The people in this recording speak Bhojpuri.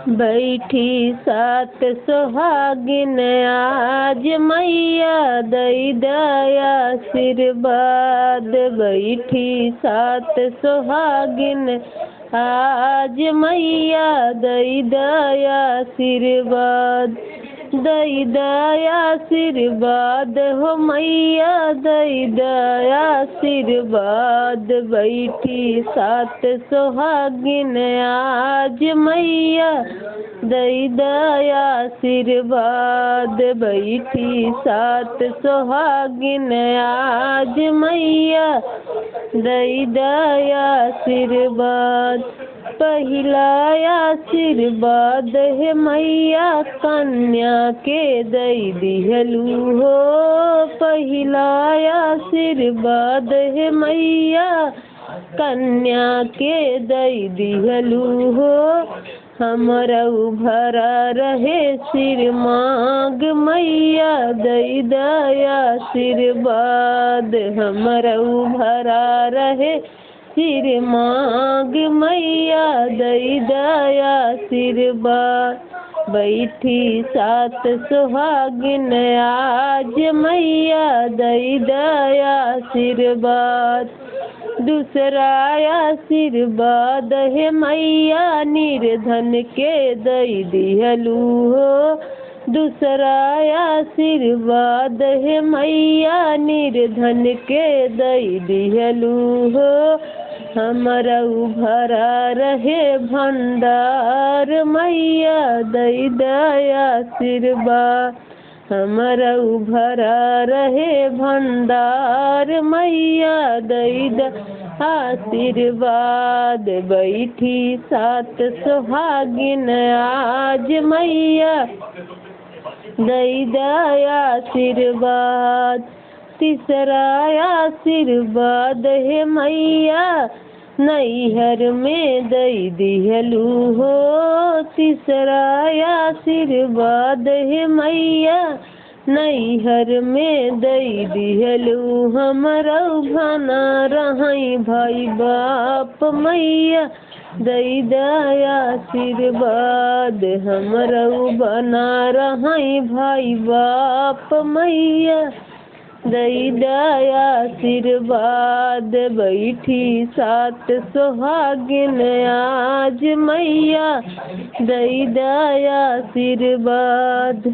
बैठी सात सुहागिन आज मैया दई दया आशीर्वाद। बैठी सात सुहागिन आज मैया दई दया आशीर्वाद। दई दया आशीर्वाद हो मैया दई दया आशीर्वाद। बैठी सात सुहागिन आज मैया दई दया आशीर्वाद। बैठी सात सुहागिन आज मैया दई दया आशीर्वाद। पहिला आशीर्वाद है मैया कन्या के दई दिहलू हो। पहिला आशीर्वाद है मैया कन्या के दई दिहलू हो। हमरा भरा रहे सिर मांग मैया दई दया आशीर्वाद। हमरा भरा रहे सिर मांग मैया दई दया आशीर्वाद। बैठी सात सुहागिन आज मैया दई दया आशीर्वाद। दूसरा आशीर्वाद है मैया निर्धन के दई दिहलू हो। दूसरा आशीर्वाद है मैया निर्धन के दई दिहलू हो। हमरा भरा रहे भंडार मैया दई दया आशीर्वाद। हमरा भरा रहे भंडार मैया दई दया आशीर्वाद। बैठी सात सुहागिन आज मैया दई दया आशीर्वाद। तीसरा आशीर्वाद है मैया नैहर में दई दिहलू हो। तीसरा आशीर्वाद है मैया नैहर में दई दिहलू। हमरा बना रही भाई बाप मैया दई दया आशीर्वाद। हमरा बना रही भाई बाप मैया दई दया आशीर्वाद। बैठी सात सुहागिन आज मैया दई दया आशीर्वाद।